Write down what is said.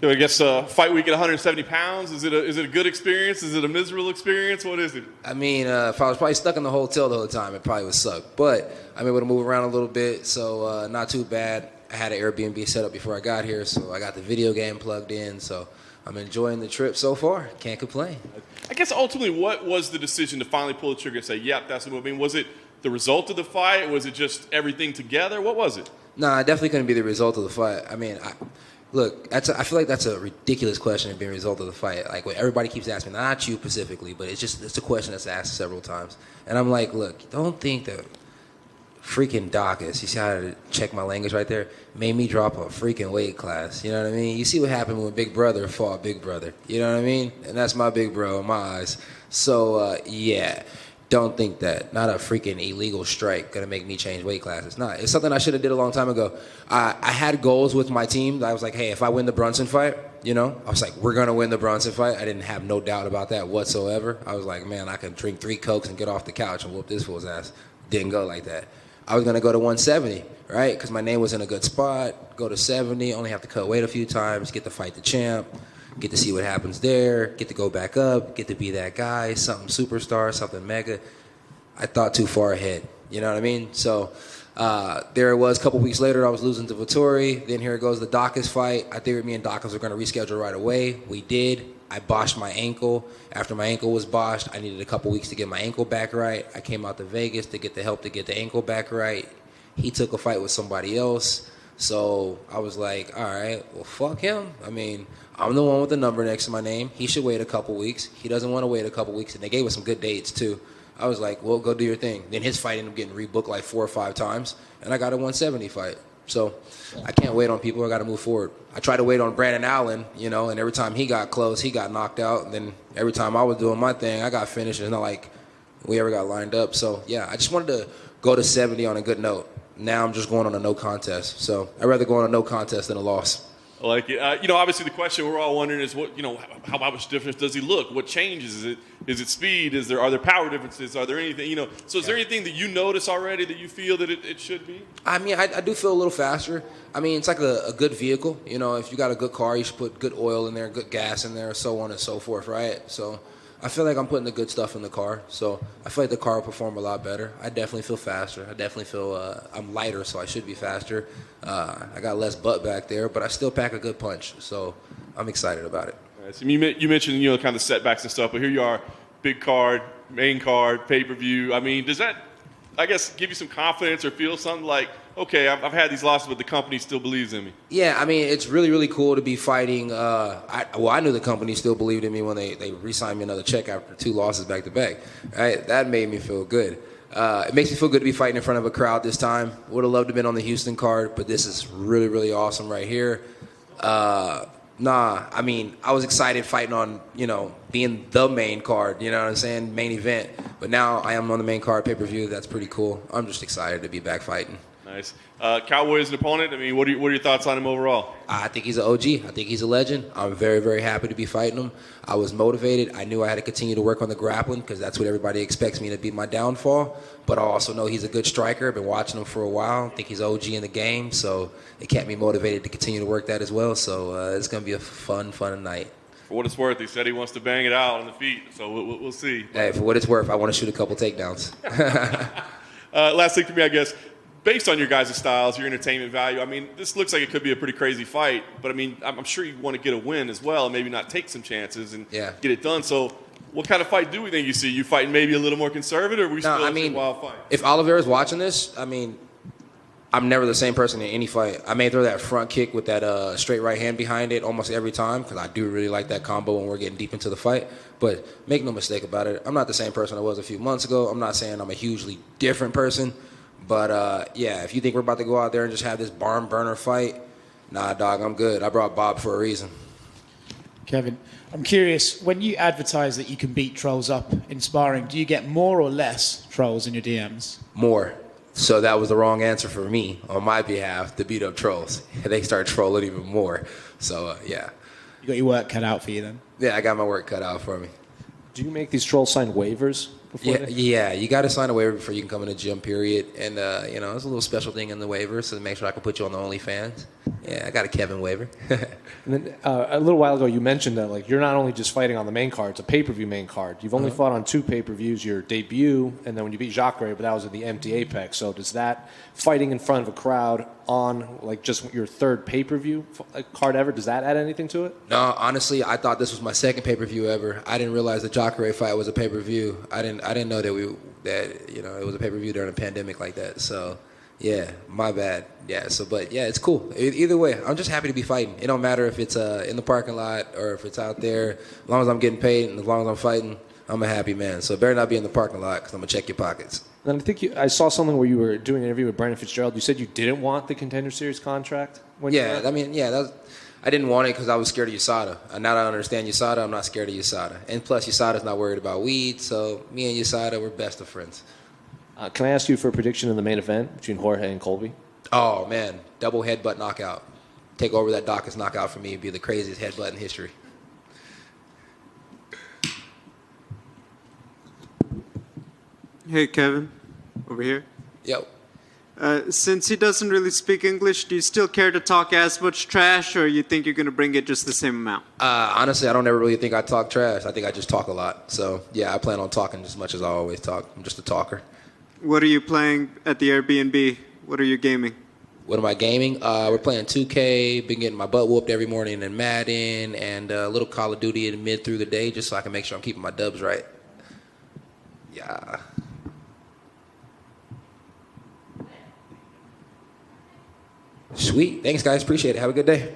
So I guess fight week at 170 pounds, is it a good experience? Is it a miserable experience? What is it? I mean, if I was probably stuck in the hotel the whole time, it probably would suck. But I'm able to move around a little bit, so not too bad. I had an Airbnb set up before I got here, so I got the video game plugged in. So I'm enjoying the trip so far. Can't complain. I guess ultimately, what was the decision to finally pull the trigger and say, yep, that's the move? I mean, was it the result of the fight? Was it just everything together? What was it? Nah, it definitely couldn't be the result of the fight. I mean, look, I feel like that's a ridiculous question to be a result of the fight. Like, what everybody keeps asking, not you specifically, but it's a question that's asked several times. And I'm like, look, don't think that freaking Dawkins, you see how to check my language right there, made me drop a freaking weight class. You know what I mean? You see what happened when Big Brother fought Big Brother. You know what I mean? And that's my big bro in my eyes. So, yeah. Don't think that. Not a freaking illegal strike gonna make me change weight classes. Nah, it's something I should have did a long time ago. I had goals with my team. I was like, hey, if I win the Brunson fight, I was like, we're gonna win the Brunson fight. I didn't have no doubt about that whatsoever. I was like, man, I can drink 3 Cokes and get off the couch and whoop this fool's ass. Didn't go like that. I was gonna go to 170, right? Because my name was in a good spot. Go to 70, only have to cut weight a few times, get to fight the champ. Get to see what happens there, get to go back up, get to be that guy, something superstar, something mega. I thought too far ahead, you know what I mean? So there it was. A couple weeks later, I was losing to Vittori. Then here goes the Dawkins fight. I figured me and Dawkins were going to reschedule right away. We did. I botched my ankle. After my ankle was botched, I needed a couple weeks to get my ankle back right. I came out to Vegas to get the help to get the ankle back right. He took a fight with somebody else. So I was like, all right, well, fuck him. I mean, I'm the one with the number next to my name. He should wait a couple weeks. He doesn't want to wait a couple weeks. And they gave us some good dates, too. I was like, well, go do your thing. Then his fight ended up getting rebooked like 4 or 5 times. And I got a 170 fight. So I can't wait on people. I got to move forward. I tried to wait on Brandon Allen, and every time he got close, he got knocked out. And then every time I was doing my thing, I got finished. It's not like we ever got lined up. So, yeah, I just wanted to go to 70 on a good note. Now I'm just going on a no contest. So I'd rather go on a no contest than a loss. I like it. Obviously the question we're all wondering is how much difference does he look? What changes? Is it speed? Are there power differences? Are there anything, so is there anything that you notice already that you feel that it should be? I mean, I do feel a little faster. I mean, it's like a good vehicle. If you got a good car, you should put good oil in there, good gas in there, so on and so forth, right? So I feel like I'm putting the good stuff in the car. So I feel like the car will perform a lot better. I definitely feel faster. I definitely feel I'm lighter, so I should be faster. I got less butt back there, but I still pack a good punch. So I'm excited about it. Right, so you mentioned, kind of setbacks and stuff, but here you are, big card, main card, pay-per-view. I mean, does that, I guess, give you some confidence or feel something like, okay, I've had these losses, but the company still believes in me? Yeah, I mean, it's really, really cool to be fighting. I knew the company still believed in me when they re-signed me another check after 2 losses back-to-back. Right? That made me feel good. It makes me feel good to be fighting in front of a crowd this time. Would have loved to have been on the Houston card, but this is really, really awesome right here. I mean, I was excited fighting on, being the main card, you know what I'm saying, main event. But now I am on the main card, pay-per-view. That's pretty cool. I'm just excited to be back fighting. Nice. Cowboy is an opponent. I mean, what are your thoughts on him overall? I think he's an OG. I think he's a legend. I'm very, very happy to be fighting him. I was motivated. I knew I had to continue to work on the grappling because that's what everybody expects me to be my downfall. But I also know he's a good striker. I've been watching him for a while. I think he's OG in the game, so it kept me motivated to continue to work that as well. So it's going to be a fun night. For what it's worth, he said he wants to bang it out on the feet, so we'll see. Hey, for what it's worth, I want to shoot a couple takedowns. Last thing for me, I guess. Based on your guys' styles, your entertainment value, I mean, this looks like it could be a pretty crazy fight, but I mean, I'm sure you want to get a win as well and maybe not take some chances and get it done. So what kind of fight do we think you see? You fighting maybe a little more conservative or we still a wild fight? If Oliveira's watching this, I mean, I'm never the same person in any fight. I may throw that front kick with that straight right hand behind it almost every time because I do really like that combo when we're getting deep into the fight. But make no mistake about it, I'm not the same person I was a few months ago. I'm not saying I'm a hugely different person. But, if you think we're about to go out there and just have this barn burner fight, nah, dog, I'm good. I brought Bob for a reason. Kevin, I'm curious, when you advertise that you can beat trolls up in sparring, do you get more or less trolls in your DMs? More. So that was the wrong answer for me on my behalf to beat up trolls. They start trolling even more. So, yeah. You got your work cut out for you then? Yeah, I got my work cut out for me. do you make these trolls sign waivers before? Yeah, you got to sign a waiver before you can come in the gym. Period. And you know, there's a little special thing in the waiver, so to make sure I can put you on the OnlyFans. Yeah, I got a Kevin waiver. And then a little while ago, you mentioned that like you're not only just fighting on the main card; it's a pay-per-view main card. You've only fought on 2 pay-per-views: your debut, and then when you beat Jacare, but that was at the empty Apex. So does that fighting in front of a crowd on like just your 3rd pay-per-view card ever? Does that add anything to it? No, honestly, I thought this was my 2nd pay-per-view ever. I didn't realize the Jacare fight was a pay-per-view. I didn't know that you know it was a pay-per-view during a pandemic like that. So. Yeah, my bad. Yeah, but yeah, it's cool. Either way, I'm just happy to be fighting. It don't matter if it's in the parking lot or if it's out there. As long as I'm getting paid and as long as I'm fighting, I'm a happy man. So it better not be in the parking lot because I'm going to check your pockets. And I think I saw something where you were doing an interview with Brandon Fitzgerald. You said you didn't want the Contender Series contract? I didn't want it because I was scared of USADA. Now that I understand USADA, I'm not scared of USADA. And plus, USADA's not worried about weed, so me and USADA, we're best of friends. Can I ask you for a prediction in the main event between Jorge and Colby? Oh, man. Double headbutt knockout. Take over that Dawkins knockout for me. It'd be the craziest headbutt in history. Hey, Kevin. Over here. Yo. Since he doesn't really speak English, do you still care to talk as much trash, or you think you're going to bring it just the same amount? Honestly, I don't ever really think I talk trash. I think I just talk a lot. So, yeah, I plan on talking as much as I always talk. I'm just a talker. What are you playing at the Airbnb? What are you gaming? What am I gaming? We're playing 2K, been getting my butt whooped every morning in Madden, and a little Call of Duty in mid through the day just so I can make sure I'm keeping my dubs right. Yeah. Sweet. Thanks, guys. Appreciate it. Have a good day.